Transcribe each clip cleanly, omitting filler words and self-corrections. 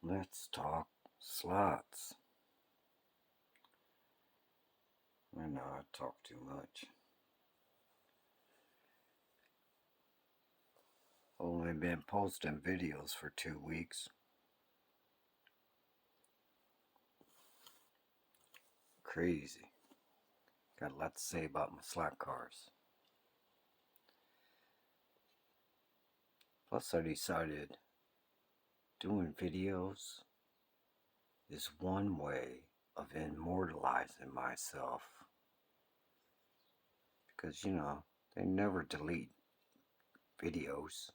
Let's talk slots. I know I talk too much. Only been posting videos for 2 weeks. Crazy. Got a lot to say about my slot cars. Plus I decided doing videos is one way of immortalizing myself. Because, they never delete videos.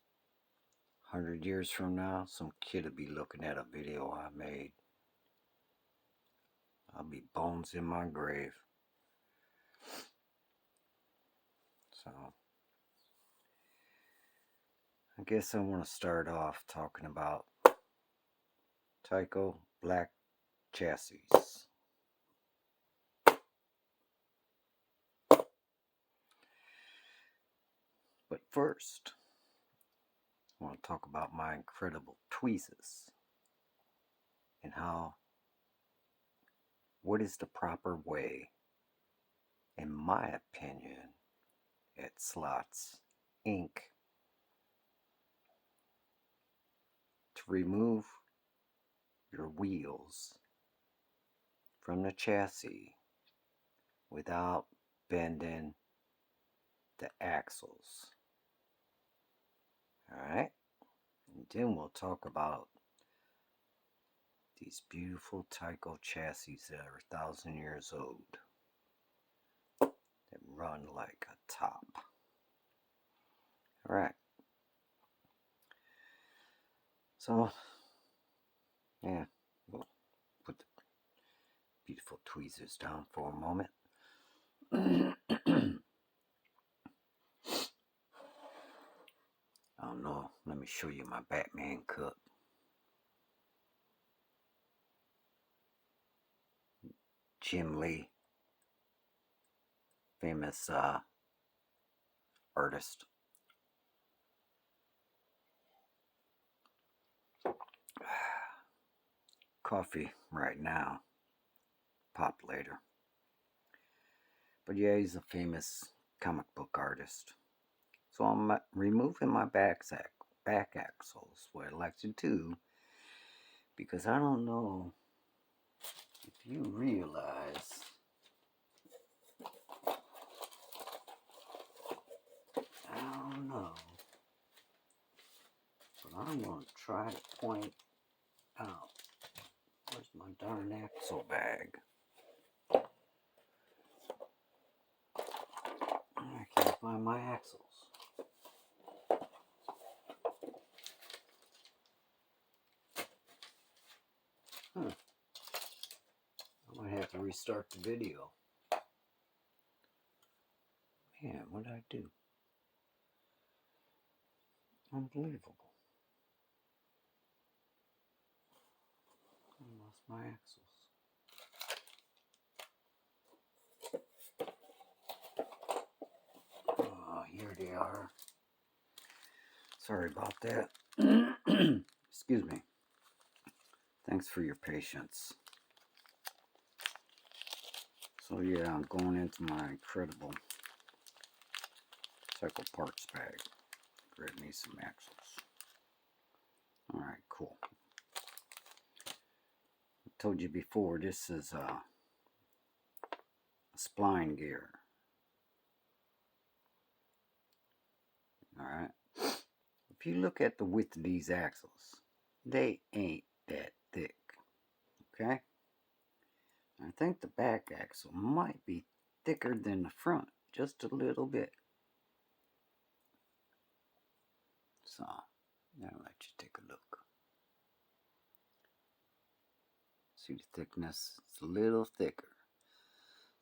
100 years from now, some kid will be looking at a video I made. I'll be bones in my grave. So, I guess I want to start off talking about Tyco black chassis. But first, I want to talk about my incredible tweezers and what is the proper way, in my opinion, at Slots Inc. to remove your wheels from the chassis without bending the axles. Alright? And then we'll talk about these beautiful Tyco chassis that are 1,000 years old that run like a top. Alright. So, yeah, we'll put the beautiful tweezers down for a moment. Oh no, let me show you my Batman cut. Jim Lee, famous artist. Coffee right now, pop later. But yeah, he's a famous comic book artist. So I'm removing my back axles, what I like to do, because I don't know if you realize I don't know, but I'm going to try to point out, where's my darn axle bag? I can't find my axles. I might have to restart the video. Man, what did I do? Unbelievable. I lost my axles. Oh, here they are. Sorry about that. Excuse me. Thanks for your patience. So yeah, I'm going into my incredible Tyco parts bag. Grab me some axles. Alright, cool. I told you before, this is a spline gear. Alright. If you look at the width of these axles, they ain't that thick. Okay? I think the back axle might be thicker than the front, just a little bit. So, I'll let you take a look. See the thickness? It's a little thicker.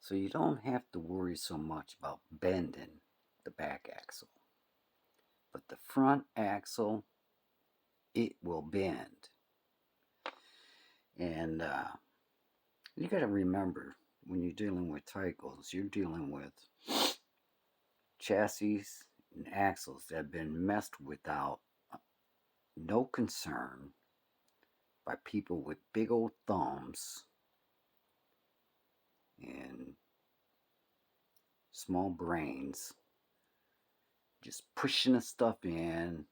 So you don't have to worry so much about bending the back axle. But the front axle, it will bend. And you got to remember, when you're dealing with Tycos, you're dealing with chassis and axles that have been messed without no concern by people with big old thumbs and small brains, just pushing the stuff in,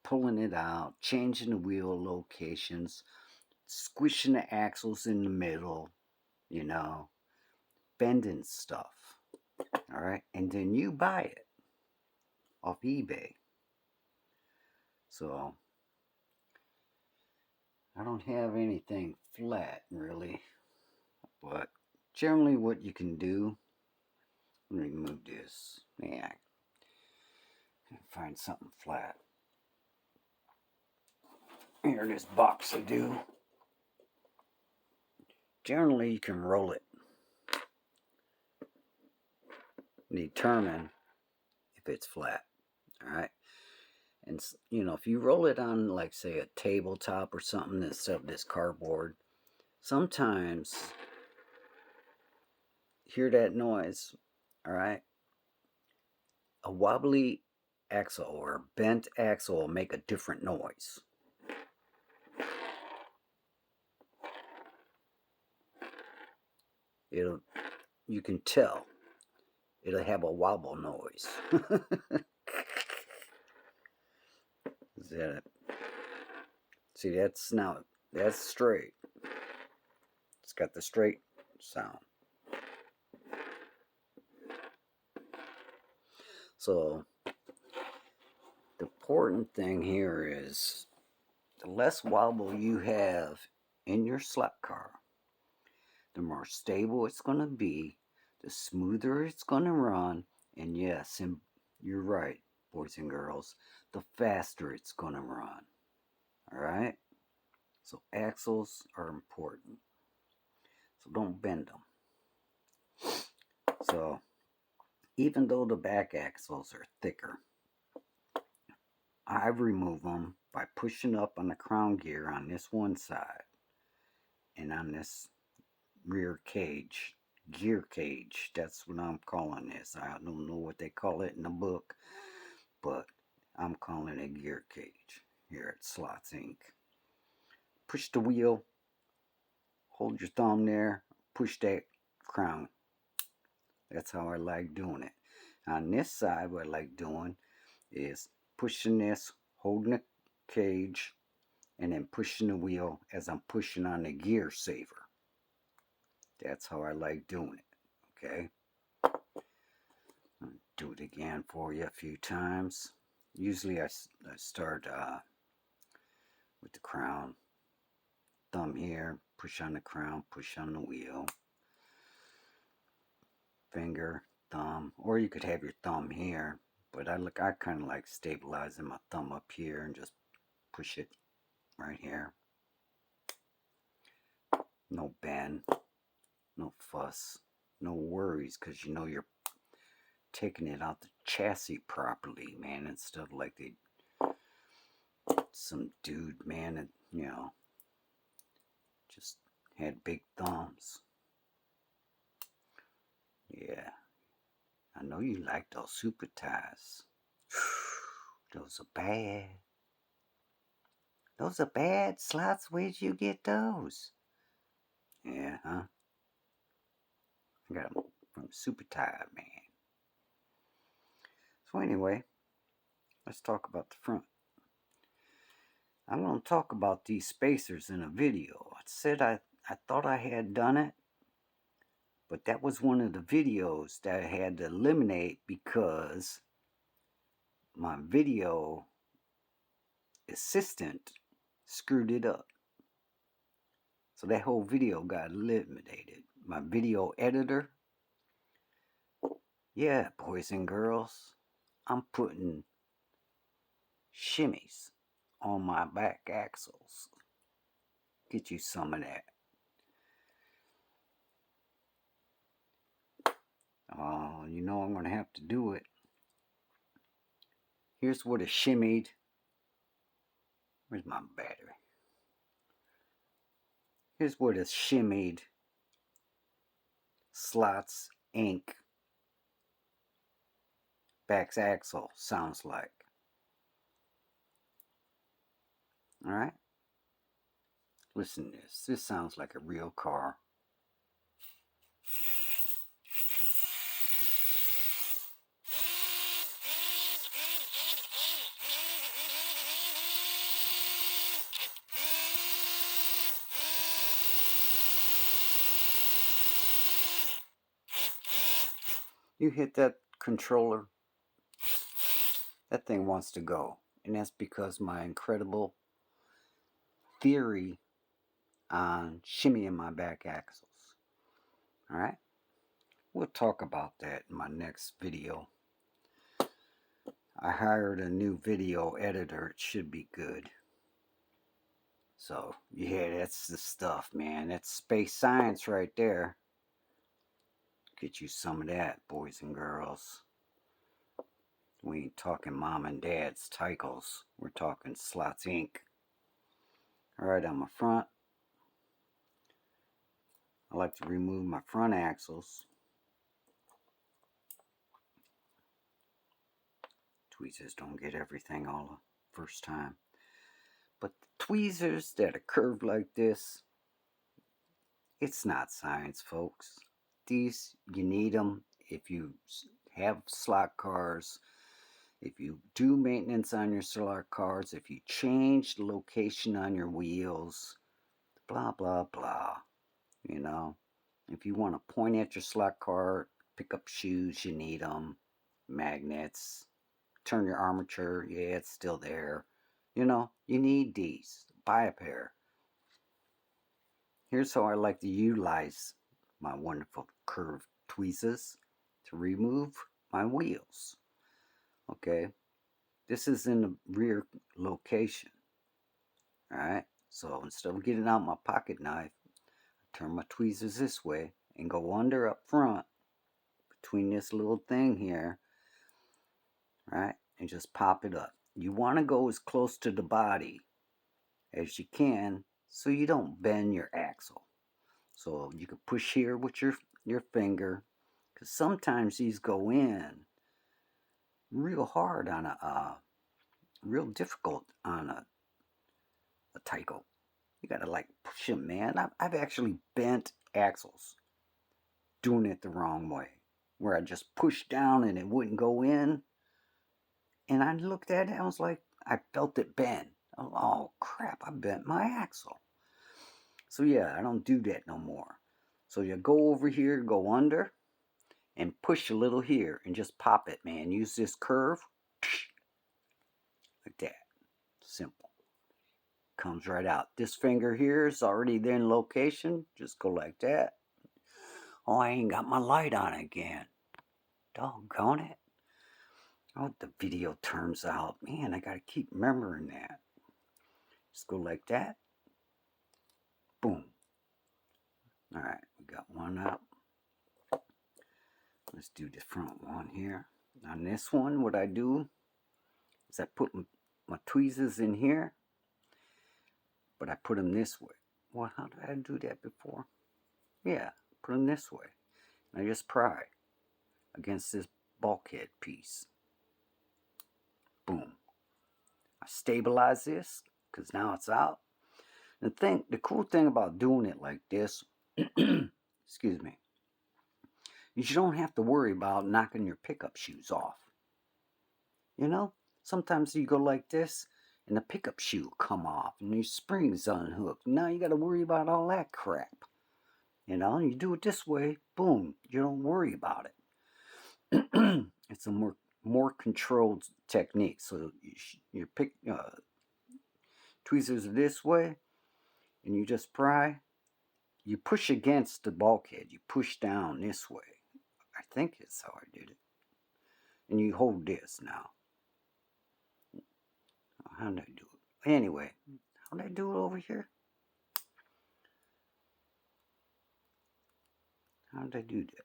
pulling it out, changing the wheel locations, squishing the axles in the middle, bending stuff. All right, and then you buy it off eBay. So I don't have anything flat really, but generally what you can do, let me move this. Yeah, I can find something flat. Here, this box will do. Generally you can roll it and determine if it's flat. All right. And if you roll it on, like, say, a tabletop or something instead of this cardboard, sometimes hear that noise. All right. A wobbly axle or a bent axle will make a different noise. You can tell it'll have a wobble noise. Is that it? See, that's straight. It's got the straight sound. So the important thing here is the less wobble you have in your slot car, the more stable it's going to be, the smoother it's going to run, and yes, and you're right, boys and girls, the faster it's going to run. All right? So axles are important. So don't bend them. So even though the back axles are thicker, I remove them by pushing up on the crown gear on this one side and on this rear cage, gear cage. That's what I'm calling this. I don't know what they call it in the book, but I'm calling it gear cage here at Slots Inc. Push the wheel, hold your thumb there, push that crown. That's how I like doing it. On this side, what I like doing is pushing this, holding the cage, and then pushing the wheel as I'm pushing on the gear saver. That's how I like doing it. Okay? I'll do it again for you a few times. Usually I start with the crown. Thumb here, push on the crown, push on the wheel. Finger, thumb, or you could have your thumb here, but I kind of like stabilizing my thumb up here and just push it right here. No bend, no fuss, no worries, because you're taking it out the chassis properly, man, instead of like some dude, man, that, just had big thumbs. Yeah, I know you like those super ties. Those are bad. Those are bad slots. Where'd you get those? Yeah, huh? I got them from Super Tire, man. So anyway, let's talk about the front. I'm going to talk about these spacers in a video. I said I thought I had done it, but that was one of the videos that I had to eliminate because my video assistant screwed it up. So that whole video got eliminated. My video editor, yeah, boys and girls, I'm putting shimmies on my back axles. Get you some of that. Oh, I'm going to have to do it. Here's what a shimmied. Where's my battery? Here's what a shimmied Slots Inc. back axle sounds like. Alright? Listen to this. This sounds like a real car. You hit that controller, that thing wants to go. And that's because my incredible theory on shimmying my back axles. Alright? We'll talk about that in my next video. I hired a new video editor. It should be good. So, yeah, that's the stuff, man. That's space science right there. Get you some of that, boys and girls. We ain't talking mom and dad's Tycos. We're talking Slots Inc. Alright, on my front, I like to remove my front axles. Tweezers don't get everything all the first time. But the tweezers that are curved like this, it's not science, folks. These, you need them if you have slot cars, if you do maintenance on your slot cars, if you change the location on your wheels, blah, blah, blah. You know, if you want to point at your slot car, pick up shoes, you need them. Magnets, turn your armature, yeah, it's still there. You know, you need these. Buy a pair. Here's how I like to utilize my wonderful curved tweezers to remove my wheels. Okay, this is in the rear location. Alright, so instead of getting out my pocket knife, I turn my tweezers this way and go under up front between this little thing here. Right, and just pop it up. You want to go as close to the body as you can so you don't bend your axle. So you can push here with your finger, because sometimes these go in real hard on real difficult on a Tyco. You gotta like push them, man. I've actually bent axles doing it the wrong way, where I just pushed down and it wouldn't go in. And I looked at it and I was like, I felt it bend. Oh crap, I bent my axle. So yeah, I don't do that no more. So you go over here, go under, and push a little here and just pop it, man. Use this curve. Like that. Simple. Comes right out. This finger here is already there in location. Just go like that. Oh, I ain't got my light on again. Doggone it. Oh, the video turns out. Man, I gotta keep remembering that. Just go like that. Boom. Alright, we got one up. Let's do the front one here. On this one, what I do is I put my tweezers in here, but I put them this way. Well, how did I do that before? Yeah, put them this way. And I just pry against this bulkhead piece. Boom. I stabilize this, because now it's out. The cool thing about doing it like this, excuse me, is you don't have to worry about knocking your pickup shoes off. You know, sometimes you go like this and the pickup shoe come off and your spring's unhooked. Now you got to worry about all that crap. You know, you do it this way, boom, you don't worry about it. It's a more controlled technique. So you pick tweezers this way and you just pry. You push against the bulkhead. You push down this way. I think it's how I did it. And you hold this now. How did I do it? Anyway, how did I do it over here? How did I do that?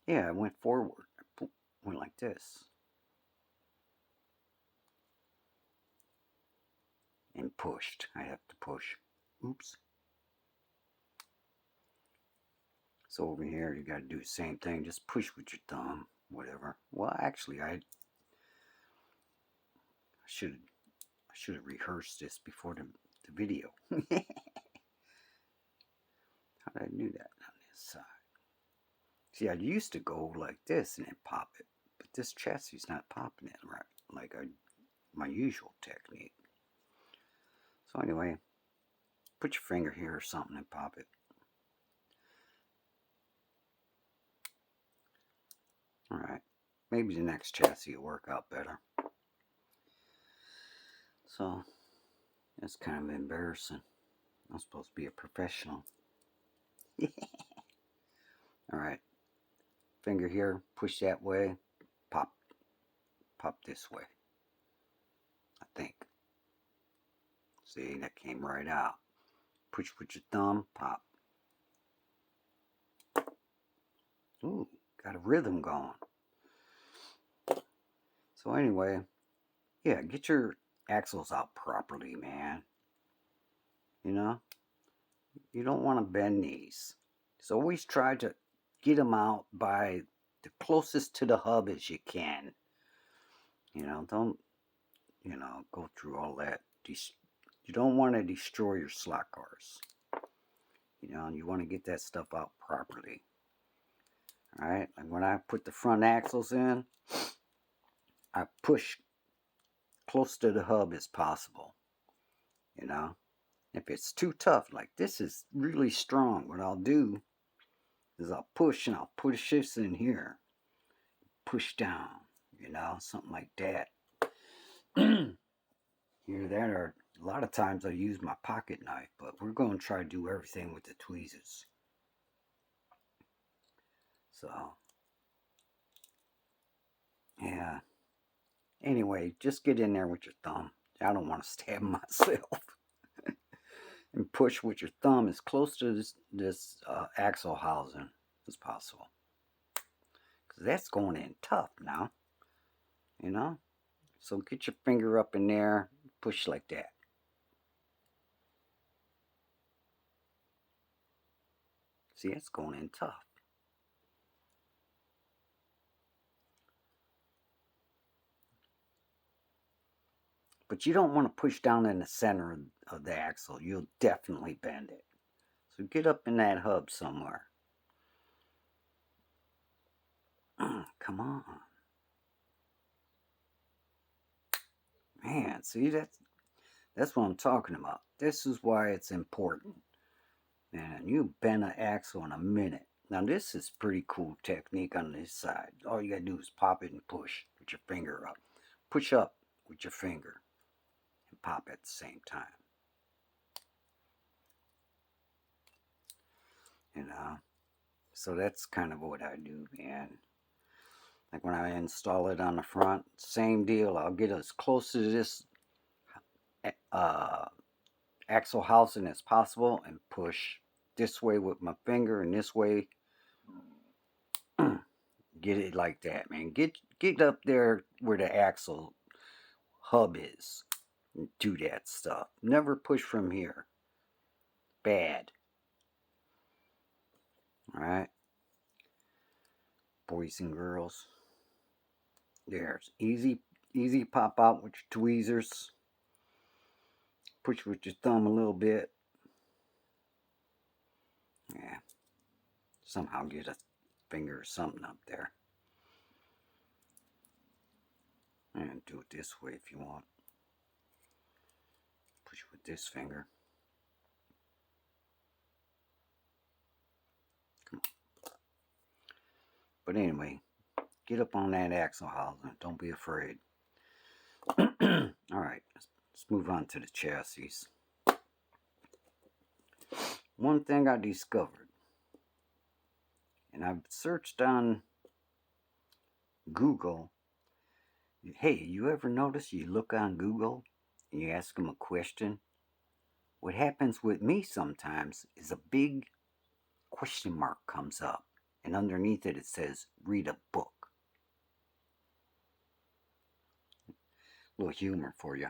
Yeah, I went forward. I went like this. And pushed. I have to push. Oops. So over here, you got to do the same thing. Just push with your thumb. Whatever. Well, actually, I should have rehearsed this before the video. How did I do that on this side? See, I used to go like this and then pop it, but this chassis's not popping it right, like my usual technique. So anyway, put your finger here or something and pop it. Alright, maybe the next chassis will work out better. So, that's kind of embarrassing. I'm supposed to be a professional. Alright, finger here, push that way, pop this way. I think. See, that came right out. Push with your thumb, pop. Ooh, got a rhythm going. So anyway, yeah, get your axles out properly, man. You know, you don't want to bend these. So always try to get them out by the closest to the hub as you can. You know, don't, go through all that. You don't want to destroy your slot cars. You know, and you want to get that stuff out properly. Alright, like when I put the front axles in, I push close to the hub as possible. You know, if it's too tough, like this is really strong, what I'll do is I'll push and I'll push this in here. Push down, something like that. Either that or a lot of times I use my pocket knife, but we're going to try to do everything with the tweezers. So, yeah. Anyway, just get in there with your thumb. I don't want to stab myself. And push with your thumb as close to this axle housing as possible. Because that's going in tough now. You know? So get your finger up in there, push like that. See, it's going in tough. But you don't want to push down in the center of the axle. You'll definitely bend it. So get up in that hub somewhere. Come on. Man, see, that's what I'm talking about. This is why it's important. Man, you bend an axle in a minute. Now this is pretty cool technique on this side. All you gotta do is pop it and push with your finger up. Push up with your finger and pop at the same time. You know? So that's kind of what I do, man. Like when I install it on the front, same deal. I'll get as close to this axle housing as possible and push this way with my finger and this way. Get it like that, man. Get up there where the axle hub is. And do that stuff. Never push from here. Bad. Alright? Boys and girls. There's easy pop out with your tweezers. Push with your thumb a little bit. Yeah. Somehow get a finger or something up there. And do it this way if you want. Push with this finger. Come on. But anyway, get up on that axle housing. Don't be afraid. Alright, let's move on to the chassis. One thing I discovered, and I've searched on Google. Hey, you ever notice you look on Google and you ask them a question? What happens with me sometimes is a big question mark comes up, and underneath it says, read a book. A little humor for you.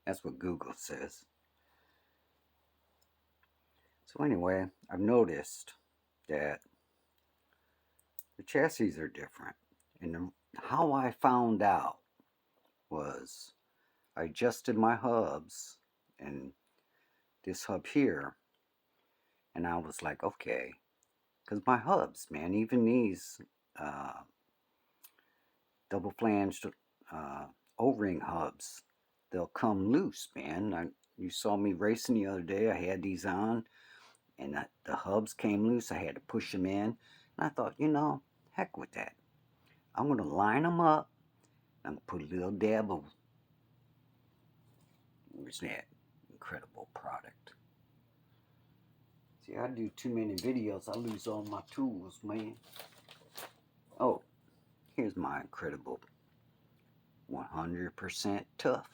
That's what Google says. So anyway, I've noticed that the chassis are different. And how I found out was I adjusted my hubs, and this hub here And I was like, okay. Because my hubs, man, even these double flanged O-ring hubs, they'll come loose, man. You saw me racing the other day. I had these on, and the hubs came loose. I had to push them in. And I thought, heck with that. I'm going to line them up. I'm going to put a little dab of, where's that incredible product? See, I do too many videos. I lose all my tools, man. Oh, here's my incredible 100% tough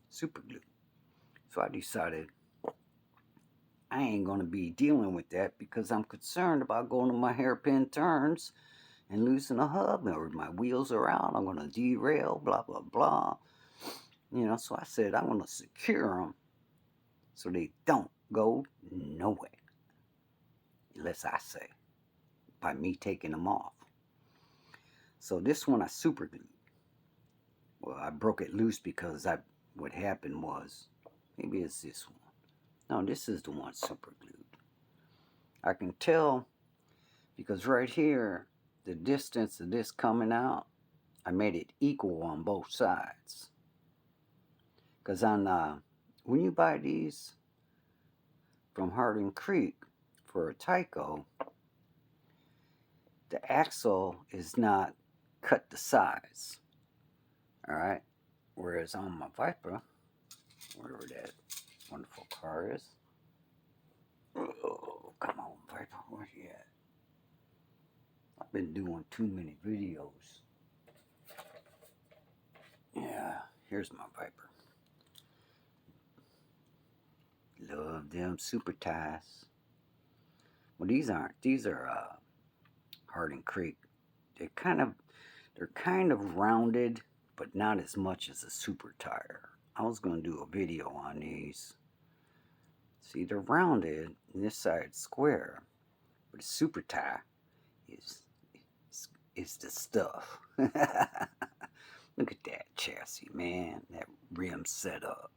super glue. So I decided I ain't going to be dealing with that because I'm concerned about going to my hairpin turns and losing a hub, or my wheels are out, I'm going to derail, blah, blah, blah. So I said I'm going to secure them so they don't go nowhere. Unless I say, by me taking them off. So this one I super glued. Well, I broke it loose because what happened was, maybe it's this one. No, this is the one super glued. I can tell because right here, the distance of this coming out, I made it equal on both sides. Because when you buy these from Hardin Creek for a Tyco, the axle is not cut to size. Alright? Whereas on my Viper, wherever that wonderful car is. Oh, come on, Viper, where's he at? I've been doing too many videos. Yeah, here's my Viper. Love them super ties. Well, these aren't. These are Hardin Creek. They're kind of rounded, but not as much as a super tire. I was going to do a video on these. See, they're rounded, and this side's square, but a super tire is the stuff. Look at that chassis, man. That rim setup.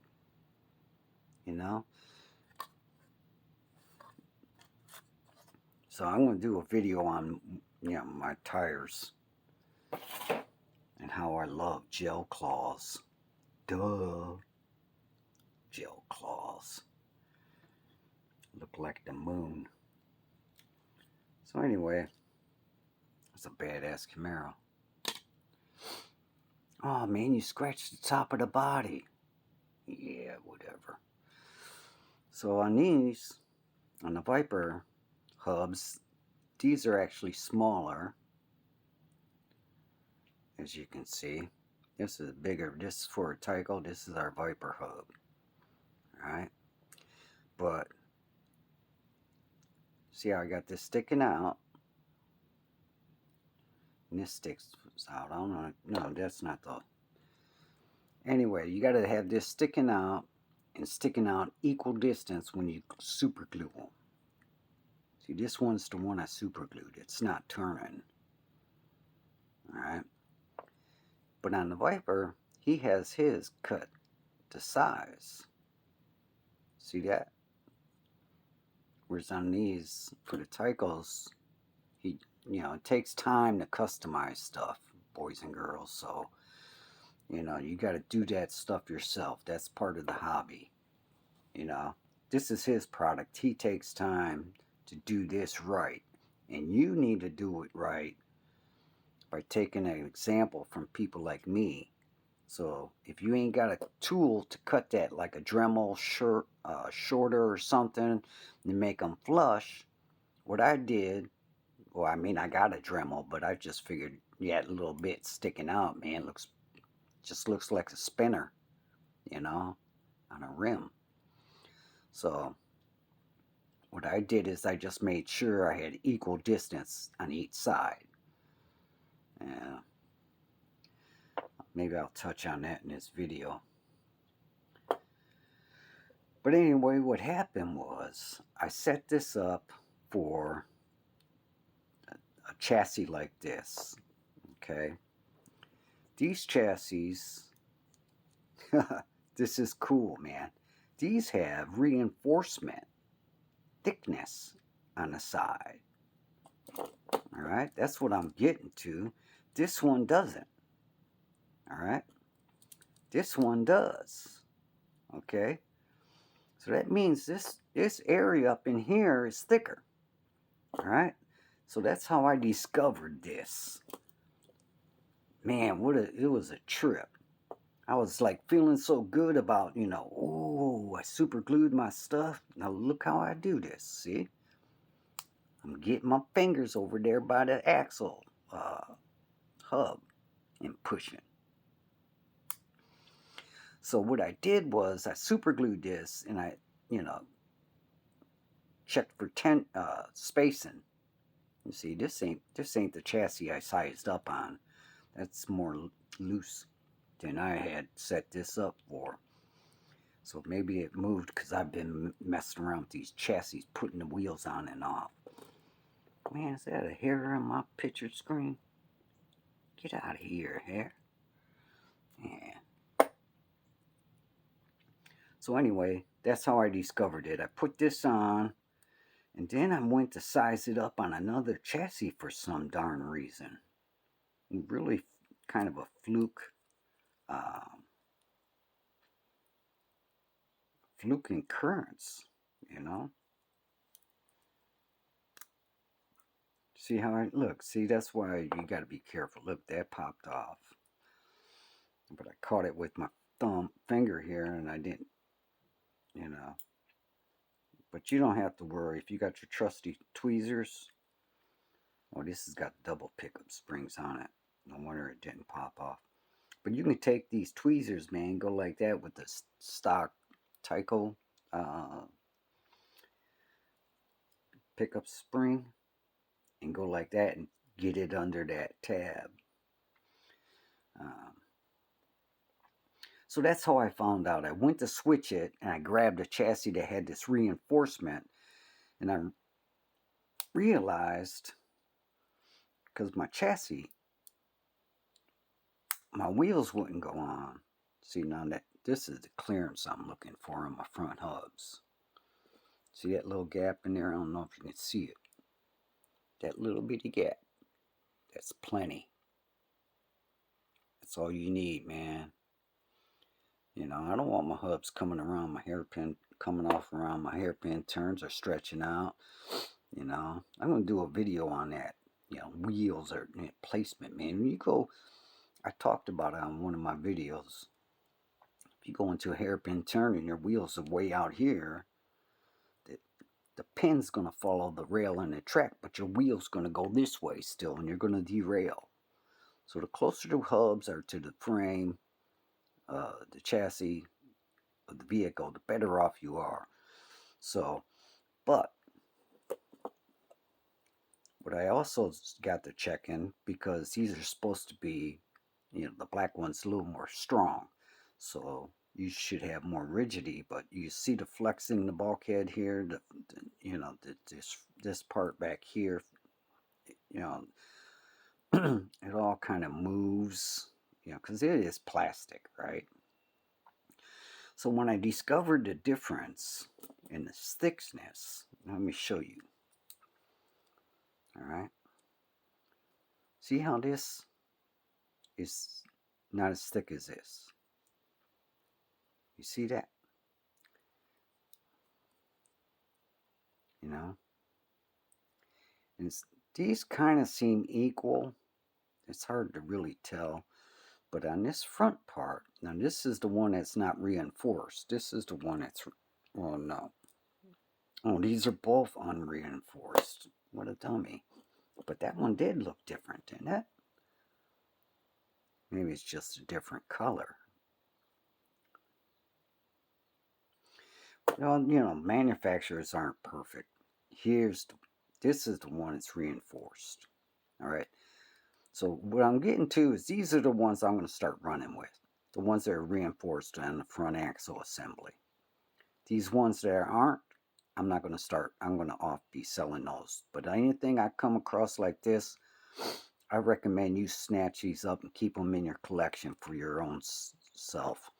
So I'm going to do a video on, my tires and how I love gel claws. Duh. Gel claws. Look like the moon. So anyway, it's a badass Camaro. Oh man, you scratched the top of the body. Yeah, whatever. So on these, on the Viper hubs, these are actually smaller. As you can see. This is bigger. This is for a Tyco. This is our Viper hub. Alright. But see how I got this sticking out? And this sticks out. I don't know. No, that's not the... Anyway, you got to have this sticking out and sticking out equal distance when you super glue them. See, this one's the one I super glued. It's not turning. Alright. But on the Viper, he has his cut to size. See that? Whereas on these, for the Tycos, it takes time to customize stuff, boys and girls. So, you got to do that stuff yourself. That's part of the hobby. This is his product. He takes time to do this right. And you need to do it right by taking an example from people like me. So if you ain't got a tool to cut that, like a Dremel shorter or something, to make them flush, what I did, well, I mean, I got a Dremel, but I just figured, yeah, a little bit sticking out, man, just looks like a spinner, on a rim. So what I did is I just made sure I had equal distance on each side. Yeah. Maybe I'll touch on that in this video. But anyway, what happened was I set this up for a chassis like this. Okay. These chassis, this is cool, man. These have reinforcement thickness on the side. Alright, that's what I'm getting to. This one doesn't. Alright, this one does. Okay, so that means this area up in here is thicker. Alright, so that's how I discovered this. Man, it was a trip. I was like feeling so good about, oh, I super glued my stuff. Now look how I do this, see? I'm getting my fingers over there by the axle hub and pushing. So what I did was I super glued this and I, checked for spacing. You see, this ain't the chassis I sized up on. That's more loose than I had set this up for. So maybe it moved because I've been messing around with these chassis, putting the wheels on and off. Man, is that a hair on my picture screen? Get out of here, hair. Yeah. So anyway, that's how I discovered it. I put this on, and then I went to size it up on another chassis for some darn reason. Really kind of a fluke occurrence, See how I look? See, that's why you got to be careful. Look, that popped off. But I caught it with my finger here, and I didn't, But you don't have to worry. If you got your trusty tweezers, this has got double pickup springs on it. No wonder it didn't pop off. But you can take these tweezers, man, go like that with the stock Tyco pickup spring, and go like that and get it under that tab. So that's how I found out. I went to switch it, and I grabbed a chassis that had this reinforcement, and I realized, because my chassis, my wheels wouldn't go on. See, now that this is the clearance I'm looking for on my front hubs. See that little gap in there? I don't know if you can see it. That little bitty gap. That's plenty. That's all you need, man. I don't want my hubs coming around my hairpin, coming off around my hairpin turns or stretching out. I'm going to do a video on that. Wheels or placement, man. When you go, I talked about it on one of my videos. If you go into a hairpin turn and your wheels are way out here, the pin's going to follow the rail in the track, but your wheel's going to go this way still, and you're going to derail. So the closer the hubs are to the frame, the chassis of the vehicle, the better off you are. So, but what I also got to check in, because these are supposed to be, the black one's a little more strong, so you should have more rigidity. But you see the flexing in the bulkhead here, this part back here, it all kind of moves, because it is plastic, right? So when I discovered the difference in the thickness, let me show you. All right. See how this is not as thick as this? You see that? And these kind of seem equal. It's hard to really tell. But on this front part, now this is the one that's not reinforced. This is the one that's, well, no. Oh, these are both unreinforced. What a dummy. But that one did look different, didn't it? Maybe it's just a different color. Well, manufacturers aren't perfect. This is the one that's reinforced. All right. So what I'm getting to is these are the ones I'm going to start running with. The ones that are reinforced on the front axle assembly. These ones that aren't, I'm not going to start. I'm going to be selling those. But anything I come across like this, I recommend you snatch these up and keep them in your collection for your own self.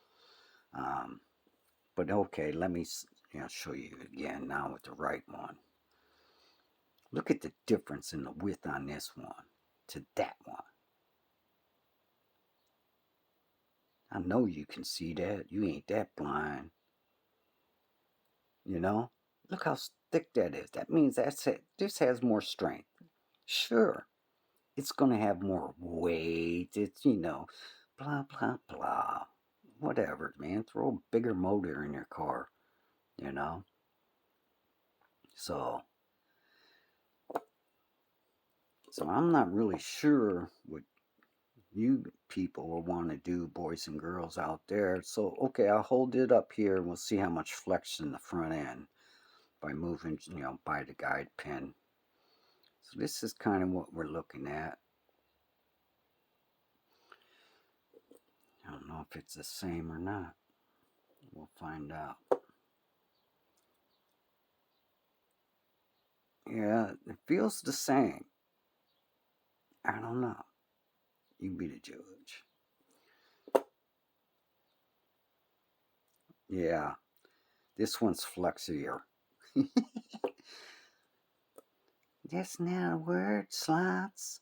But okay, let me, I'll show you again now with the right one. Look at the difference in the width on this one to that one. I know you can see that. You ain't that blind. You know? Look how thick that is. That means that's it. This has more strength. Sure, it's going to have more weight. It's, you know, blah, blah, blah. Whatever, man. Throw a bigger motor in your car, you know? So I'm not really sure what you people will want to do, boys and girls out there. So, okay, I'll hold it up here and we'll see how much flex in the front end by moving, you know, by the guide pin. So this is kind of what we're looking at. I don't know if it's the same or not. We'll find out. Yeah, it feels the same. I don't know. You be the judge. Yeah, this one's flexier. That's not a word, Slots.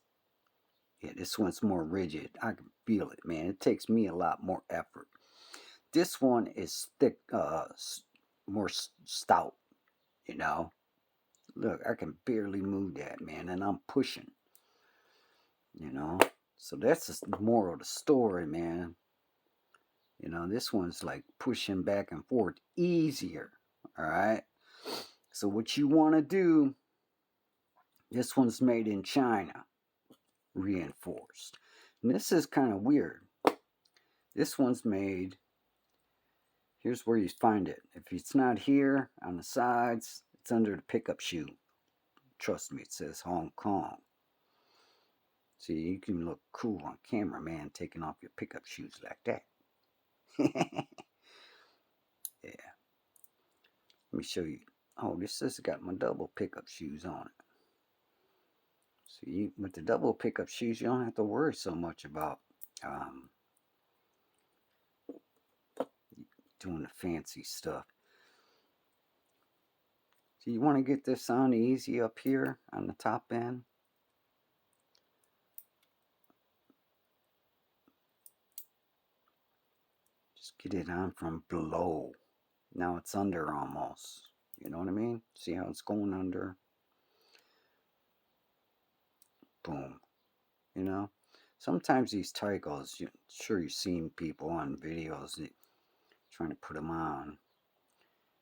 Yeah, this one's more rigid. I can feel it, man. It takes me a lot more effort. This one is thick, more stout, you know. Look, I can barely move that, man, and I'm pushing, you know. So that's the moral of the story, man. You know, this one's like pushing back and forth easier, all right? So what you want to do, this one's made in China, reinforced. And this is kind of weird. This one's made, here's where you find it. If it's not here on the sides, it's under the pickup shoe. Trust me, it says Hong Kong. See, you can look cool on camera, man, taking off your pickup shoes like that. Yeah. Let me show you. Oh, this has got my double pickup shoes on it. See, with the double pickup shoes, you don't have to worry so much about doing the fancy stuff. So you want to get this on easy up here on the top end. Just get it on from below. Now it's under almost. You know what I mean? See how it's going under? Boom. You know? Sometimes these Tycos, sure you've seen people on videos trying to put them on.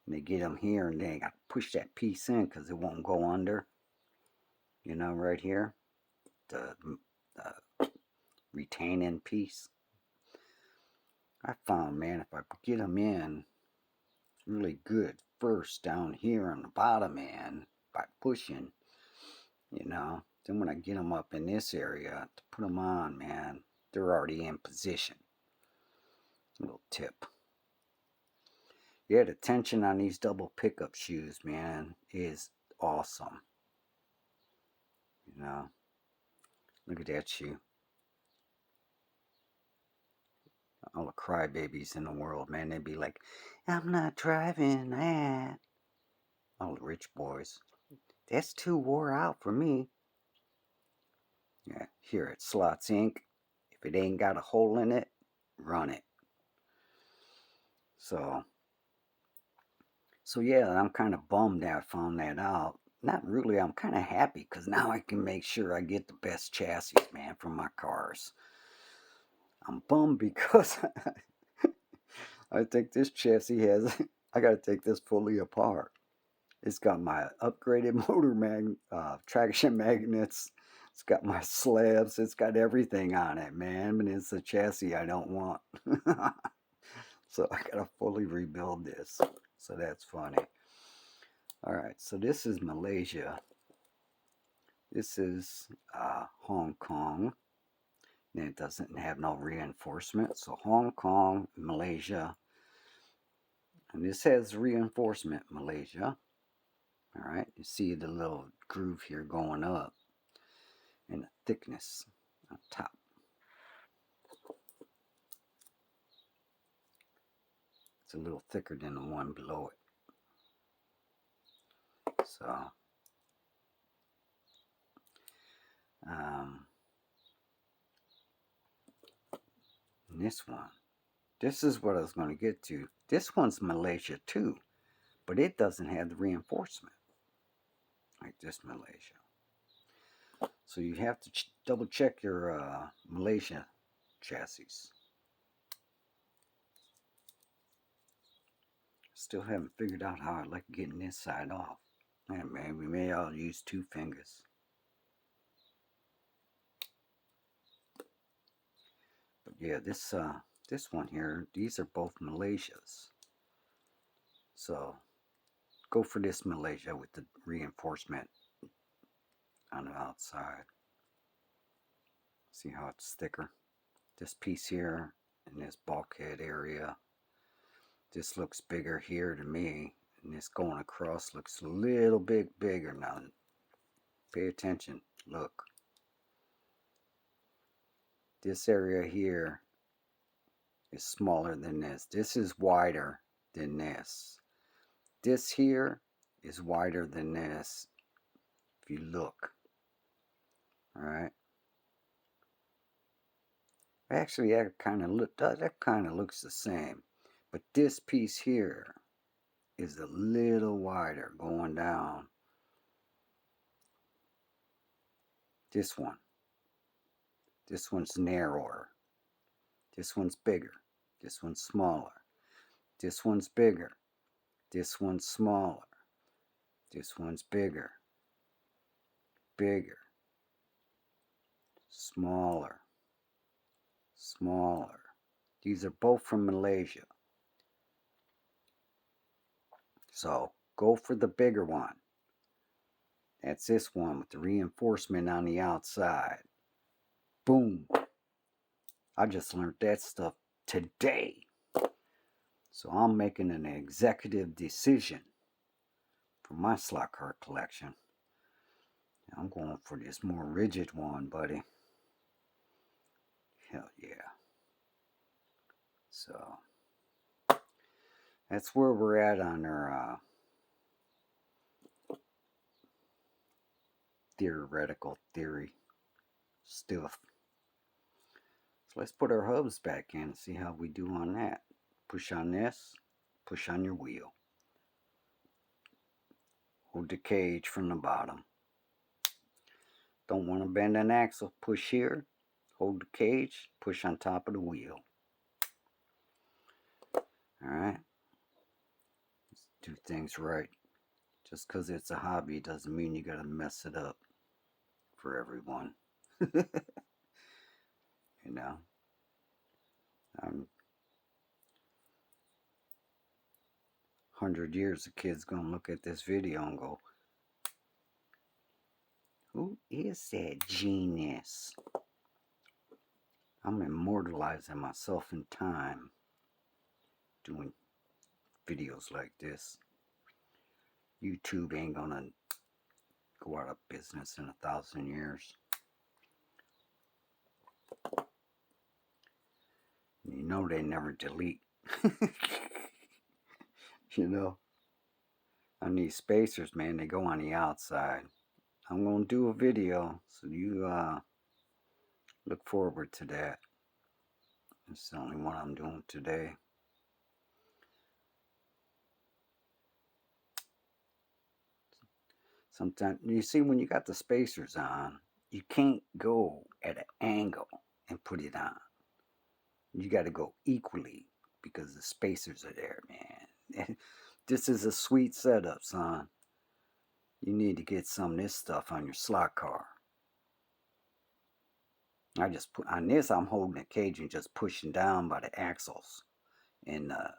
And they get them here and they got to push that piece in because it won't go under. You know, right here. The retaining piece. I found, man, if I get them in really good first down here on the bottom end by pushing, you know, then when I get them up in this area to put them on, man, they're already in position. Little tip. Yeah, the tension on these double pickup shoes, man, is awesome. You know, look at that shoe. All the crybabies in the world, man, they'd be like, I'm not driving that. All the rich boys. That's too wore out for me. Yeah, here at Slots Inc. If it ain't got a hole in it, run it. So yeah, I'm kind of bummed that I found that out. Not really, I'm kind of happy because now I can make sure I get the best chassis, man, for my cars. I'm bummed because I think this chassis has, I got to take this fully apart. It's got my upgraded motor traction magnets. It's got my slabs. It's got everything on it, man. But it's a chassis I don't want. So I got to fully rebuild this. So that's funny. All right. So this is Malaysia. This is Hong Kong. And it doesn't have no reinforcement. So Hong Kong, Malaysia. And this has reinforcement, Malaysia. All right. You see the little groove here going up. And the thickness on top. It's a little thicker than the one below it. So, this one. This is what I was going to get to. This one's Malaysia too, but it doesn't have the reinforcement like this Malaysia. So you have to double check your Malaysia chassis. Still haven't figured out how I like getting this side off. Yeah, man, we may all use 2 fingers. But yeah, this one here, these are both Malaysias. So go for this Malaysia with the reinforcement on the outside. See how it's thicker? This piece here in this bulkhead area, this looks bigger here to me, and this going across looks a little bit bigger now. Pay attention, look. This area here is smaller than this. This is wider than this. This here is wider than this, if you look. Alright. Actually, that kind of looks the same. But this piece here is a little wider going down. This one. This one's narrower. This one's bigger. This one's smaller. This one's bigger. This one's smaller. This one's bigger. Bigger. Smaller. Smaller. These are both from Malaysia. So go for the bigger one. That's this one with the reinforcement on the outside. Boom. I just learned that stuff today. So I'm making an executive decision for my slot car collection. I'm going for this more rigid one, buddy. Hell yeah. So that's where we're at on our theoretical theory stuff. So let's put our hubs back in and see how we do on that. Push on this, push on your wheel. Hold the cage from the bottom. Don't want to bend an axle, push here, hold the cage, push on top of the wheel. Alright? Let's do things right. Just because it's a hobby doesn't mean you gotta mess it up for everyone. You know? 100 years, the kid's gonna look at this video and go, who is that genius? I'm immortalizing myself in time doing videos like this. YouTube ain't gonna go out of business in 1,000 years. You know they never delete. You know, on these spacers, man, they go on the outside. I'm gonna do a video, so you look forward to that. It's the only one I'm doing today. Sometimes, you see, when you got the spacers on, you can't go at an angle and put it on. You got to go equally because the spacers are there, man. This is a sweet setup, son. You need to get some of this stuff on your slot car. I just put on this, I'm holding the cage and just pushing down by the axles in the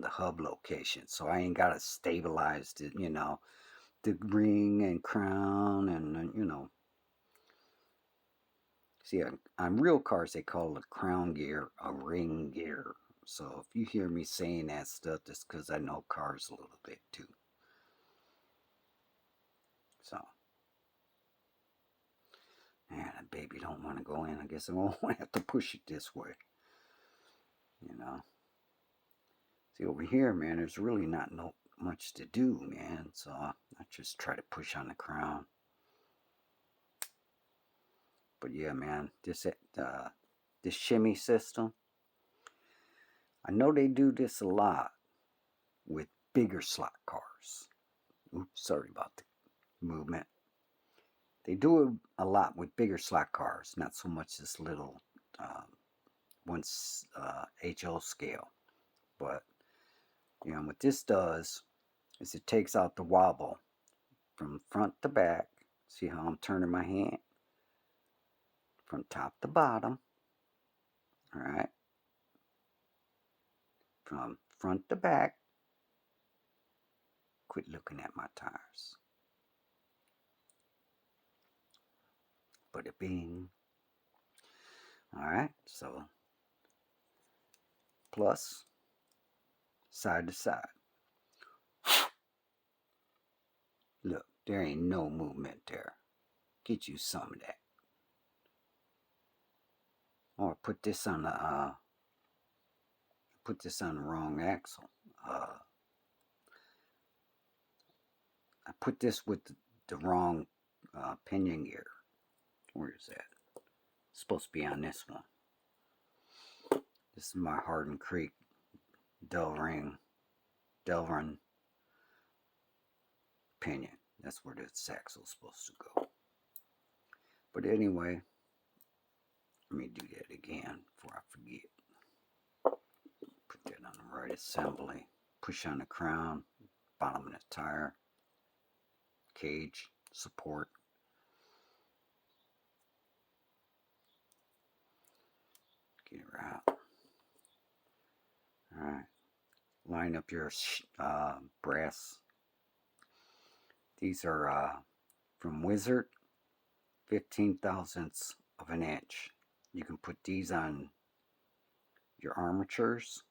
hub location. So I ain't got to stabilize it, the ring and crown and, See, on real cars, they call the crown gear a ring gear. So if you hear me saying that stuff, it's because I know cars a little bit too. So, man, that baby don't want to go in. I guess I'm going to have to push it this way. See, over here, man, there's really not no much to do, man. So I just try to push on the crown. But yeah, man, this shimmy system, I know they do this a lot with bigger slot cars. Oops, sorry about the movement. They do it a lot with bigger slot cars, not so much this little HO scale. But you know what this does is it takes out the wobble from front to back. See how I'm turning my hand? From top to bottom. Alright. From front to back. Quit looking at my tires. Bada bing. Alright, so plus side to side. Look, there ain't no movement there. Get you some of that. Or put this on the wrong axle. I put this with the wrong pinion gear. Where is that? It's supposed to be on this one. This is my Hardin Creek Delrin pinion. That's where this axle is supposed to go. But anyway, let me do that again before I forget. Put that on the right assembly. Push on the crown, bottom of the tire, cage, support. Get her out. Alright. Line up your brass. These are from Wizard, 15 thousandths of an inch. You can put these on your armatures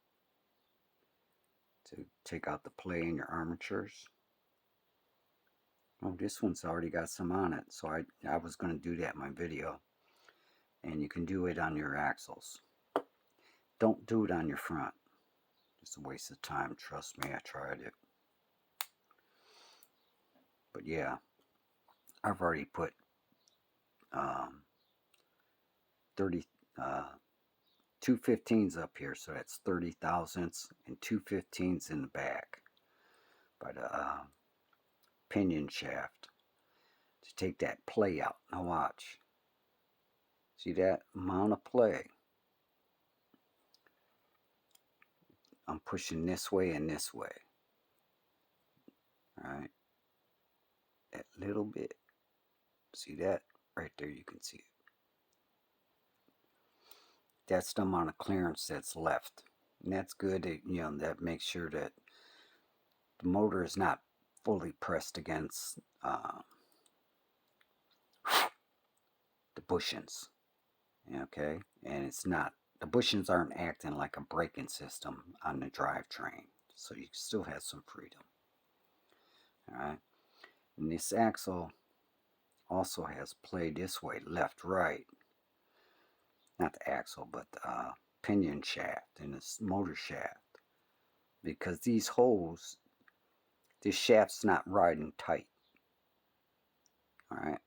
to take out the play in your armatures. Oh, this one's already got some on it, so I was going to do that in my video. And you can do it on your axles. Don't do it on your front. It's a waste of time, trust me, I tried it. But yeah, I've already put 2 15s up here, so that's 30 thousandths, and 2 15s in the back by the pinion shaft to take that play out. Now watch. See that amount of play? I'm pushing this way and this way. Alright. That little bit. See that? Right there, you can see it. That's the amount of clearance that's left. And that's good. You know, that makes sure that the motor is not fully pressed against the bushings. Okay? And it's not, the bushings aren't acting like a braking system on the drivetrain. So you still have some freedom. Alright? And this axle also has play this way, left, right. Not the axle, but the pinion shaft and this motor shaft. Because these holes, this shaft's not riding tight. Alright?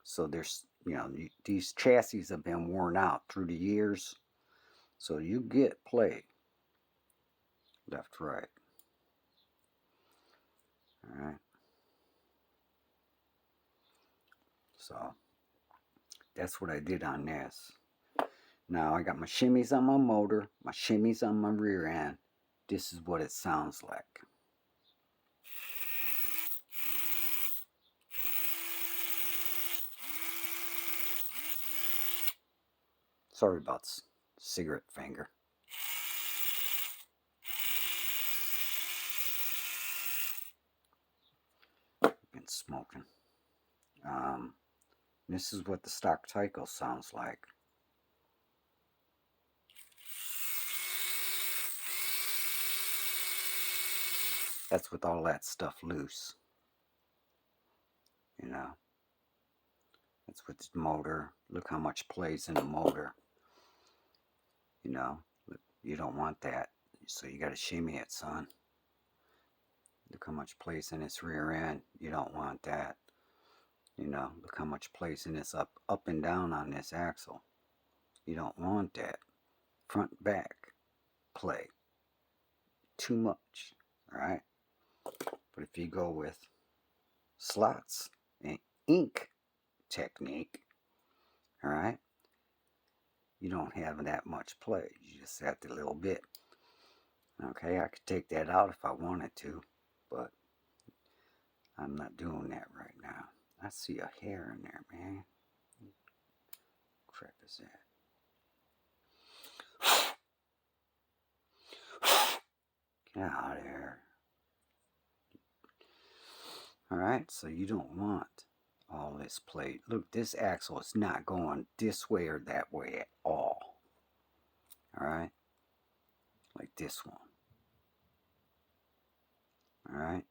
So there's, you know, these chassis have been worn out through the years. So you get play. Left, right. Alright? So that's what I did on this. Now I got my shimmies on my motor, my shimmies on my rear end. This is what it sounds like. Sorry about cigarette finger. Been smoking. This is what the stock Tyco sounds like. That's with all that stuff loose. You know. That's with the motor. Look how much plays in the motor. You know. You don't want that. So you gotta shimmy it, son. Look how much place in this rear end. You don't want that. You know, look how much place in this up and down on this axle. You don't want that. Front, back, play. Too much. Alright? But if you go with slots and ink technique, alright, you don't have that much play. You just have the little bit. Okay, I could take that out if I wanted to, but I'm not doing that right now. I see a hair in there, man. What crap is that? Get out of here. Alright, so you don't want all this plate. Look, this axle is not going this way or that way at all. Alright? Like this one. Alright?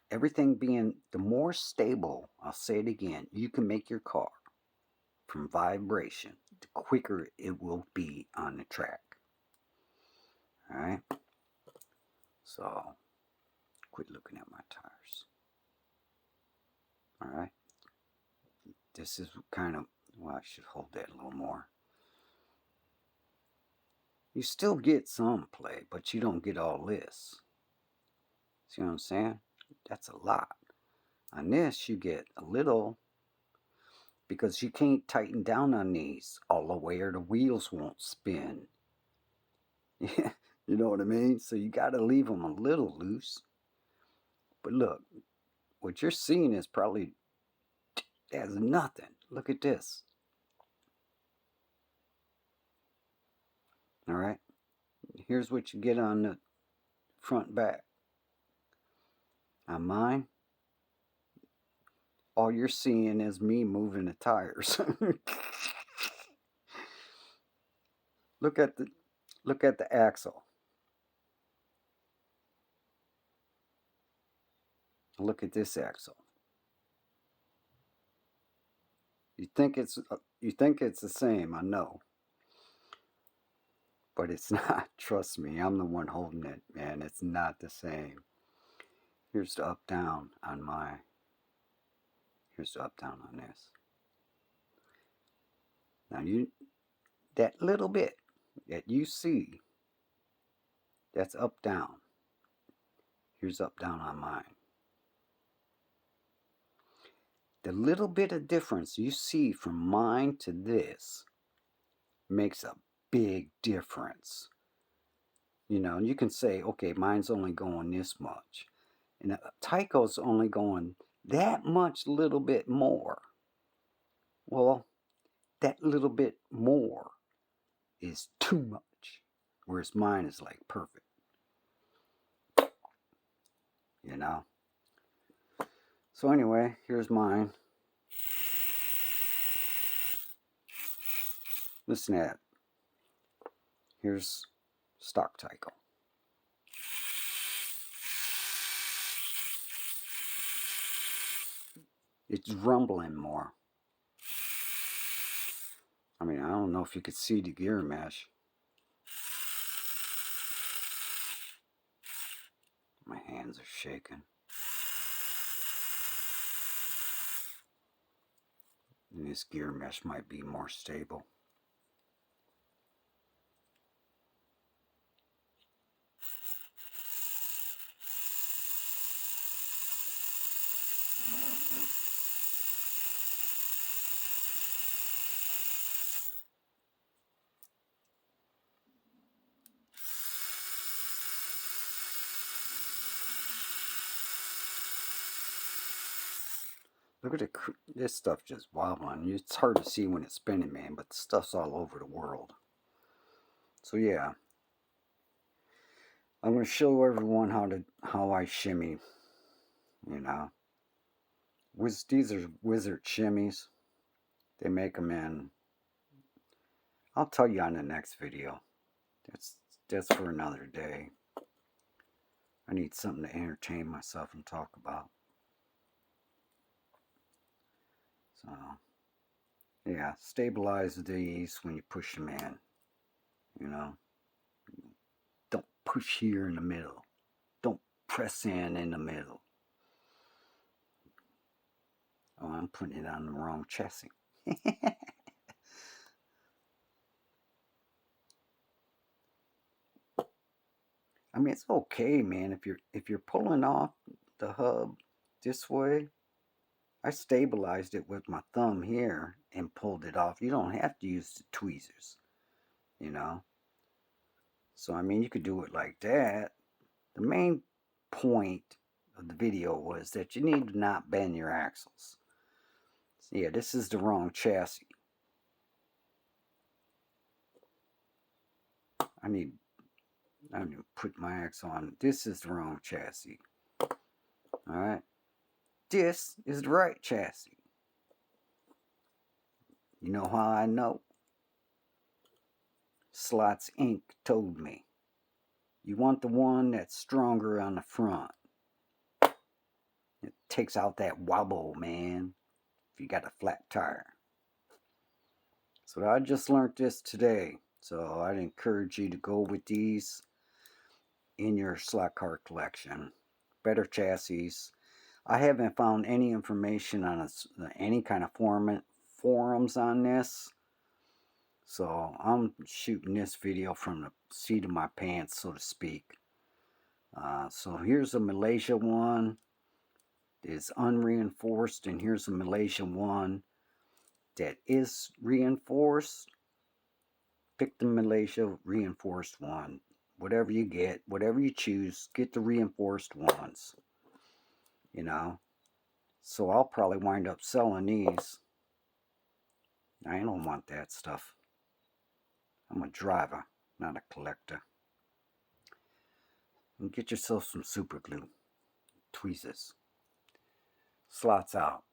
Everything being, the more stable, I'll say it again, you can make your car from vibration, the quicker it will be on the track. Alright? So, quit looking at my tires. Alright? This is kind of, well, I should hold that a little more. You still get some play, but you don't get all this. See what I'm saying? That's a lot. On this, you get a little, because you can't tighten down on these all the way or the wheels won't spin. You know what I mean? So you got to leave them a little loose. But look, what you're seeing is probably, has nothing. Look at this. Alright? Here's what you get on the front and back. On mine, all you're seeing is me moving the tires. Look at the axle. Look at this axle. You think it's the same, I know. But it's not. Trust me, I'm the one holding it, man. It's not the same. Here's the up down on my. Here's the up down on this. Now that little bit that you see, that's up down. Here's up down on mine. The little bit of difference you see from mine to this makes a big difference. You know, and you can say, okay, mine's only going this much. And Tyco's only going that much little bit more. Well, that little bit more is too much. Whereas mine is like perfect. You know? So anyway, here's mine. Listen to that. Here's stock Tyco. It's rumbling more. I mean, I don't know if you could see the gear mesh. My hands are shaking. And this gear mesh might be more stable. Look at this stuff just wobbling. It's hard to see when it's spinning, man, but the stuff's all over the world. So yeah, I'm going to show everyone how I shimmy. You know, these are Wizard shimmies. They make them in. I'll tell you on the next video. That's for another day. I need something to entertain myself and talk about. So, yeah, stabilize these when you push them in. You know, don't push here in the middle. Don't press in the middle. Oh, I'm putting it on the wrong chassis. I mean, it's okay, man. If you're pulling off the hub this way, I stabilized it with my thumb here and pulled it off. You don't have to use the tweezers, you know. So I mean, you could do it like that. The main point of the video was that you need to not bend your axles. So yeah, this is the wrong chassis. I need to put my axe on. This is the wrong chassis. Alright. This is the right chassis. You know how I know? Slots Inc. told me. You want the one that's stronger on the front. It takes out that wobble, man, if you got a flat tire. So I just learned this today. So I'd encourage you to go with these in your slot car collection. Better chassis. I haven't found any information on any kind of forums on this. So I'm shooting this video from the seat of my pants, so to speak. So here's a Malaysia one. It's unreinforced, and here's a Malaysia one that is reinforced. Pick the Malaysia reinforced one. Whatever you get, whatever you choose, get the reinforced ones. You know. So I'll probably wind up selling these. I don't want that stuff. I'm a driver, not a collector. And get yourself some super glue. Tweezers. Slots out.